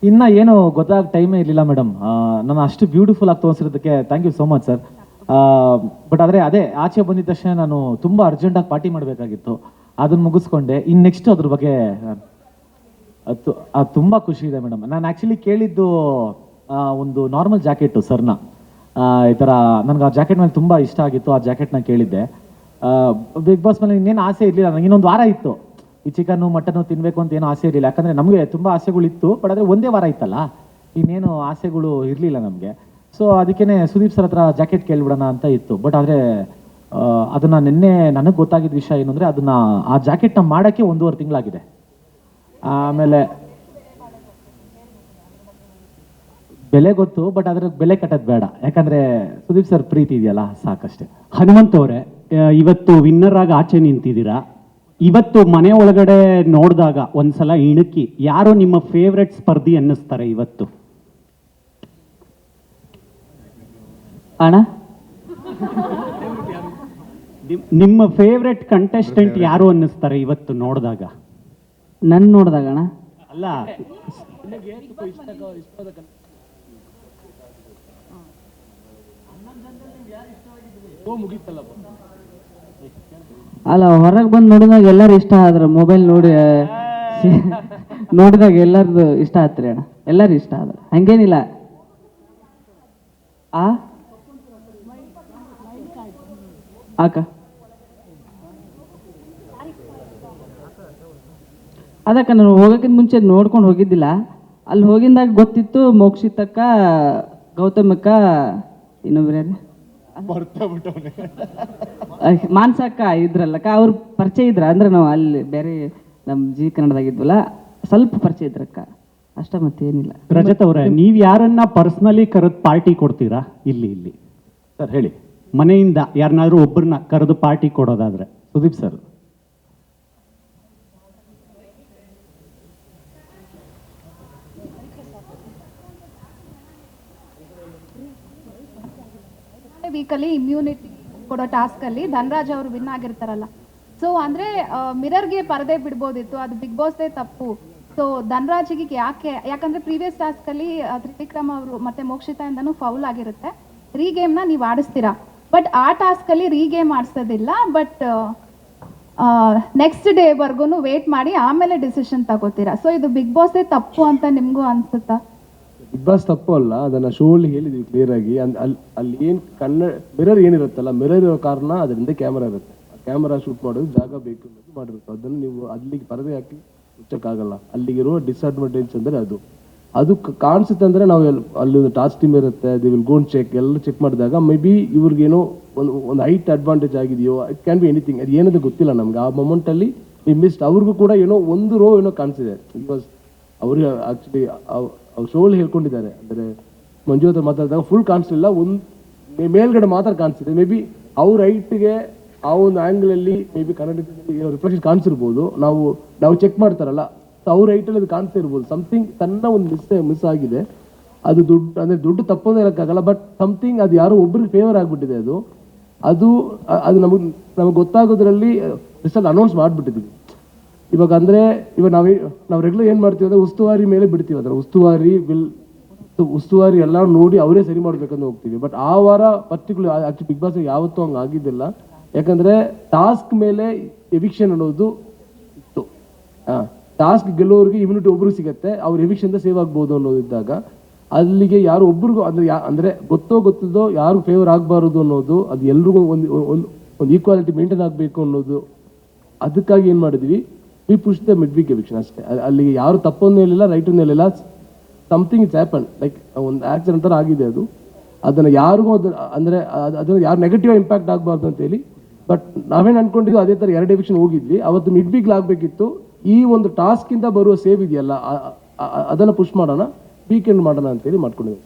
ಇನ್ನ ಏನು ಗೊತ್ತಾಗ ಟೈಮೇ ಇರಲಿಲ್ಲ ಮೇಡಮ್. ನಾನು ಅಷ್ಟು ಬ್ಯೂಟಿಫುಲ್ ಆಗಿ ತೋರಿಸಿರೋದಕ್ಕೆ thank you so much sir. But ಆದರೆ ಅದೇ ಆಚೆ ಬಂದಿದ ತಕ್ಷಣ ನಾನು ತುಂಬ ಅರ್ಜೆಂಟಾಗಿ ಪಾರ್ಟಿ ಮಾಡಬೇಕಾಗಿತ್ತು, ಅದನ್ನು ಮುಗಿಸ್ಕೊಂಡೆ. ಇನ್ನು ನೆಕ್ಸ್ಟ್ ಅದ್ರ ಬಗ್ಗೆ ಅದು ತುಂಬ ಖುಷಿ ಇದೆ ಮೇಡಮ್. ನಾನು ಆ್ಯಕ್ಚುಲಿ ಕೇಳಿದ್ದು ಒಂದು ನಾರ್ಮಲ್ ಜಾಕೆಟು ಸರ್ನ, ಈ ಥರ ನನಗೆ ಆ ಜಾಕೆಟ್ ಮೇಲೆ ತುಂಬ ಇಷ್ಟ ಆಗಿತ್ತು. ಆ ಜಾಕೆಟ್ನ ಕೇಳಿದ್ದೆ. ಬಿಗ್ ಬಾಸ್ ಮೇಲೆ ಇನ್ನೇನು ಆಸೆ ಇರಲಿಲ್ಲ ನನಗೆ. ಇನ್ನೊಂದು ವಾರ ಇತ್ತು ಈ ಚಿಕನ್ನು ಮಟನ್ನು ತಿನ್ನಬೇಕು ಅಂತ ಏನೂ ಆಸೆ ಇರಲಿಲ್ಲ, ಯಾಕಂದರೆ ನಮಗೆ ತುಂಬ ಆಸೆಗಳಿತ್ತು. ಬಟ್ ಆದರೆ ಒಂದೇ ವಾರ ಇತ್ತಲ್ಲ, ಇನ್ನೇನು ಆಸೆಗಳು ಇರಲಿಲ್ಲ ನಮಗೆ. ಸೊ ಅದಕ್ಕೇ ಸುದೀಪ್ ಸರ್ ಹತ್ರ ಜಾಕೆಟ್ ಕೇಳಿಬಿಡೋಣ ಅಂತ ಇತ್ತು. ಬಟ್ ಆದರೆ ಅದನ್ನು ನಿನ್ನೆ ನನಗೆ ಗೊತ್ತಾಗಿದ್ದ ವಿಷಯ ಏನು ಅಂದರೆ, ಅದನ್ನು ಆ ಜಾಕೆಟ್ನ ಮಾಡೋಕ್ಕೆ 1.5 ತಿಂಗಳಾಗಿದೆ. ಆಮೇಲೆ ಬೆಲೆ ಗೊತ್ತು, ಬಟ್ ಅದ್ರ ಬೆಲೆ ಕಟ್ಟೋದು ಬೇಡ, ಯಾಕಂದರೆ ಸುದೀಪ್ ಸರ್ ಪ್ರೀತಿ ಇದೆಯಲ್ಲ ಸಾಕಷ್ಟೇ. ಹನುಮಂತ್ ಅವರೇ, ಇವತ್ತು ವಿನ್ನರ್ ಆಗಿ ಆಚೆ ನಿಂತಿದ್ದೀರಾ. ಇವತ್ತು ಮನೆ ಒಳಗಡೆ ನೋಡಿದಾಗ ಒಂದ್ಸಲ ಇಣುಕಿ ಯಾರು ನಿಮ್ಮ ಫೇವ್ರೆಟ್ ಸ್ಪರ್ಧಿ ಅನ್ನಿಸ್ತಾರೆ ಇವತ್ತು? ಅಣ್ಣ, ನಿಮ್ಮ ಫೇವ್ರೆಟ್ ಕಂಟೆಸ್ಟೆಂಟ್ ಯಾರು ಅನ್ನಿಸ್ತಾರೆ ಇವತ್ತು ನೋಡಿದಾಗ? ನನ್ನ ನೋಡಿದಾಗ ಅಣ್ಣ, ಅಲ್ಲ, ಅಲ್ಲ ಹೊರಗೆ ಬಂದು ನೋಡಿದಾಗ ಎಲ್ಲರೂ ಇಷ್ಟ ಆದ್ರೆ ಮೊಬೈಲ್ ನೋಡಿ ನೋಡಿದಾಗ ಎಲ್ಲರದು ಇಷ್ಟ ಆತ್ರಿ ಅಣ್ಣ, ಎಲ್ಲರೂ ಇಷ್ಟ ಆದ್ರೆ ಹಂಗೇನಿಲ್ಲ. ಅಕ್ಕ ಅದಕ್ಕೆ ನಾನು ಹೋಗೋಕ್ಕಿಂತ ಮುಂಚೆ ನೋಡ್ಕೊಂಡು ಹೋಗಿದ್ದಿಲ್ಲ. ಅಲ್ಲಿ ಹೋಗಿದ್ದಾಗ ಗೊತ್ತಿತ್ತು ಮೋಕ್ಷಿತಕ್ಕ, ಗೌತಮಕ್ಕ, ಇನ್ನೊಬ್ರು ಮಾನ್ಸಕ್ಕ ಇದ್ರಲ್ಲಕ್ಕ, ಅವ್ರು ಪರಿಚಯ ಇದ್ರ ಅಂದ್ರೆ ನಾವು ಅಲ್ಲಿ ಬೇರೆ ನಮ್ಮ ಜಿ ಕನ್ನಡದಾಗಿದ್ವಲ್ಲ, ಸ್ವಲ್ಪ ಪರಿಚಯ ಇದ್ರಕ್ಕ ಅಷ್ಟ, ಮತ್ತೇನಿಲ್ಲ. ರಜತ್ ಅವರೇ, ನೀವು ಯಾರನ್ನ ಪರ್ಸ್ನಲಿ ಕರೆದು ಪಾರ್ಟಿ ಕೊಡ್ತೀರಾ? ಇಲ್ಲಿ ಸರ್ ಹೇಳಿ. ಮನೆಯಿಂದ ಯಾರನ್ನಾದ್ರೂ ಒಬ್ಬರನ್ನ ಕರೆದು ಪಾರ್ಟಿ ಕೊಡೋದಾದ್ರೆ? ಸುದೀಪ್ ಸರ್. ವೀಕಲ್ಲಿ ಇಮ್ಯುನಿಟಿ ಕೊಡೋ ಟಾಸ್ಕಲ್ಲಿ ಧನರಾಜ್ ಅವರು ವಿನ್ ಆಗಿರ್ತಾರಲ್ಲ. ಸೊ ಅಂದರೆ ಮಿರರ್ಗೆ ಪರದೆ ಬಿಡ್ಬೋದಿತ್ತು, ಅದು ಬಿಗ್ ಬಾಸ್ದೇ ತಪ್ಪು. ಸೊ ಧನರಾಜಿಗೆ ಯಾಕಂದರೆ ಪ್ರೀವಿಯಸ್ ಟಾಸ್ಕಲ್ಲಿ ತ್ರಿವಿಕ್ರಮ್ ಅವರು ಮತ್ತು ಮೋಕ್ಷಿತಾಯಿಂದನೂ ಫೌಲ್ ಆಗಿರುತ್ತೆ. ರೀಗೇಮ್ನ ನೀವು ಆಡಿಸ್ತೀರಾ, ಬಟ್ ಆ ಟಾಸ್ಕಲ್ಲಿ ರೀಗೇಮ್ ಆಡಿಸೋದಿಲ್ಲ. ಬಟ್ ನೆಕ್ಸ್ಟ್ ಡೇವರೆಗೂ ವೇಟ್ ಮಾಡಿ ಆಮೇಲೆ ಡಿಸಿಷನ್ ತಗೋತೀರಾ. ಸೊ ಇದು ಬಿಗ್ ಬಾಸ್ದೇ ತಪ್ಪು ಅಂತ ನಿಮಗೂ ಅನ್ಸುತ್ತಾ? ಬಿಗ್ ಬಾಸ್ ತಪ್ಪು ಅಲ್ಲ, ಅದನ್ನ ಶೋ ಅಲ್ಲಿ ಹೇಳಿದ್ವಿ ಕ್ಲಿಯರ್ ಆಗಿ. ಅಲ್ಲಿ ಏನು ಮಿರರ್ ಏನಿರುತ್ತಲ್ಲ, ಮಿರರ್ ಇರೋ ಕಾರಣ ಅದರಿಂದ ಕ್ಯಾಮರಾ ಇರುತ್ತೆ. ಕ್ಯಾಮರಾ ಶೂಟ್ ಮಾಡೋದು ಜಾಗ ಬೇಕು ಅನ್ನೋದು ಮಾಡಿರುತ್ತೆ. ಅದನ್ನು ನೀವು ಅಲ್ಲಿಗೆ ಪರದೆ ಹಾಕಿ ಮುಚ್ಚಕ್ಕಾಗಲ್ಲ. ಅಲ್ಲಿಗಿರುವ ಡಿಸ್ಅಡ್ವಾಂಟೇಜ್ ಅಂದರೆ ಅದು ಕಾಣಿಸುತ್ತೆ. ಅಂದರೆ ನಾವು ಅಲ್ಲಿ ಒಂದು ಟಾಸ್ಕ್ ಟೀಮ್ ಇರುತ್ತೆ, ದಿ ವಿಲ್ ಗೋನ್ ಚೆಕ್, ಎಲ್ಲ ಚೆಕ್ ಮಾಡಿದಾಗ ಮೇ ಬಿ ಇವ್ರಿಗೇನೋ ಒಂದು ಹೈಟ್ ಅಡ್ವಾಂಟೇಜ್ ಆಗಿದೆಯೋ, ಇಟ್ ಕ್ಯಾನ್ ಬಿ ಎನಿಥಿಂಗ್. ಅದು ಏನದು ಗೊತ್ತಿಲ್ಲ ನಮ್ಗೆ. ಆ ಮೊಮೆಂಟಲ್ಲಿ ವಿ ಮಿಸ್ಡ್. ಅವ್ರಿಗೂ ಕೂಡ ಏನೋ ಒಂದು ರೋ ಏನೋ ಕಾಣಿಸಿದೆ. ಬಿಕಾಸ್ ಅವ್ರಿಗೆ ಆ್ಯಕ್ಚುಲಿ ಅವ್ರು ಶೋಲ್ಲಿ ಹೇಳ್ಕೊಂಡಿದ್ದಾರೆ. ಅಂದರೆ ಮಂಜು ಹತ್ರ ಮಾತಾಡಿದಾಗ ಫುಲ್ ಕಾಣಿಸ್ಲಿಲ್ಲ, ಒಂದು ಮೇಲ್ಗಡೆ ಮಾತ್ರ ಕಾಣಿಸ್ತಿದೆ. ಮೇ ಬಿ ಅವ್ರ ಹೈಟ್ಗೆ ಆ ಒಂದು ಆ್ಯಂಗಲಲ್ಲಿ ಮೇ ಬಿ ಕನ್ನಡದಲ್ಲಿ ಏನೋ ರಿಫ್ಲೆಕ್ಷನ್ ಕಾಣಿಸಿರ್ಬೋದು. ನಾವು ಚೆಕ್ ಮಾಡ್ತಾರಲ್ಲ, ಸೊ ಅವ್ರ ಹೈಟಲ್ಲಿ ಅದು ಕಾಣಿಸ್ತಾ ಇರ್ಬೋದು. ಸಮಥಿಂಗ್ ತನ್ನ ಒಂದು ಮಿಸ್ ಆಗಿದೆ. ಅದು ದುಡ್ಡು ತಪ್ಪೋದೇ ಇರೋಕ್ಕಾಗಲ್ಲ. ಬಟ್ ಸಮಥಿಂಗ್ ಅದು ಯಾರೋ ಒಬ್ರಿಗೆ ಫೇವರ್ ಆಗಿಬಿಟ್ಟಿದೆ. ಅದು ನಮಗೆ ಗೊತ್ತಾಗೋದ್ರಲ್ಲಿ ರಿಸಲ್ಟ್ ಅನೌನ್ಸ್ ಮಾಡಿಬಿಟ್ಟಿದ್ದೀವಿ ಇವಾಗ. ಅಂದರೆ ಇವಾಗ ನಾವು ರೆಗ್ಯುಲರ್ ಏನು ಮಾಡ್ತೀವಿ ಅಂದರೆ ಉಸ್ತುವಾರಿ ಮೇಲೆ ಬಿಡ್ತೀವಿ. ಅದರ ಉಸ್ತುವಾರಿ ಎಲ್ಲ ನೋಡಿ ಅವರೇ ಸರಿ ಮಾಡಬೇಕಂತ ಹೋಗ್ತೀವಿ. ಬಟ್ ಆ ವಾರ ಪರ್ಟಿಕ್ಯುಲರ್ ಆ್ಯಕ್ಚುಲಿ ಬಿಗ್ ಬಾಸ್ ಯಾವತ್ತೂ ಹಂಗೆ ಆಗಿದ್ದಿಲ್ಲ. ಯಾಕಂದರೆ ಟಾಸ್ಕ್ ಮೇಲೆ ಎವಿಕ್ಷನ್ ಅನ್ನೋದು ಇತ್ತು. ಟಾಸ್ಕ್ ಗೆಲ್ಲೋರಿಗೆ ಇಮ್ಯುನಿಟಿ ಒಬ್ರಿಗೆ ಸಿಗುತ್ತೆ, ಅವ್ರು ಎವಿಕ್ಷನ್ದ ಸೇವ್ ಆಗ್ಬೋದು ಅನ್ನೋದಿದ್ದಾಗ ಅಲ್ಲಿಗೆ ಯಾರು ಒಬ್ರಿಗೂ ಅಂದರೆ ಗೊತ್ತಿದ್ದೋ ಯಾರು ಫೇವರ್ ಆಗಬಾರ್ದು ಅನ್ನೋದು, ಅದು ಎಲ್ರಿಗೂ ಒಂದು ಈಕ್ವಾಲಿಟಿ ಮೇಂಟೈನ್ ಆಗಬೇಕು ಅನ್ನೋದು. ಅದಕ್ಕಾಗಿ ಏನು ಮಾಡಿದ್ವಿ, we push the midweek eviction ಅಷ್ಟೇ. ಅಲ್ಲಿಗೆ ಯಾರು ತಪ್ಪೊಂದು ಹೇಳಿಲ್ಲ, ರೈಟನ್ನು ಹೇಳಿಲ್ಲ. ಸಮಥಿಂಗ್ ಇಟ್ಸ್ ಹ್ಯಾಪನ್, ಲೈಕ್ ಒಂದು ಆಕ್ಸಿಡೆಂಟ್ ಥರ ಆಗಿದೆ ಅದು. ಅದನ್ನು ಯಾರಿಗೂ ಅಂದರೆ ಅದನ್ನು ಯಾರು ನೆಗೆಟಿವ್ ಇಂಪ್ಯಾಕ್ಟ್ ಆಗಬಾರ್ದು ಅಂತೇಳಿ. ಬಟ್ ನಾವೇನು ಅನ್ಕೊಂಡಿದ್ವಿ ಅದೇ ಥರ 2 ಎವಿಕ್ಷನ್ ಹೋಗಿದ್ವಿ. ಅವತ್ತು ಮಿಡ್ ವೀಕ್ಲಿ ಆಗಬೇಕಿತ್ತು. ಈ ಒಂದು ಟಾಸ್ಕಿಂದ ಬರುವ ಸೇವ್ ಇದೆಯಲ್ಲ, ಅದನ್ನು ಪುಷ್ ಮಾಡೋಣ, ವೀಕೆಂಡ್ ಮಾಡೋಣ ಅಂತೇಳಿ ಮಾಡ್ಕೊಂಡಿದ್ವಿ.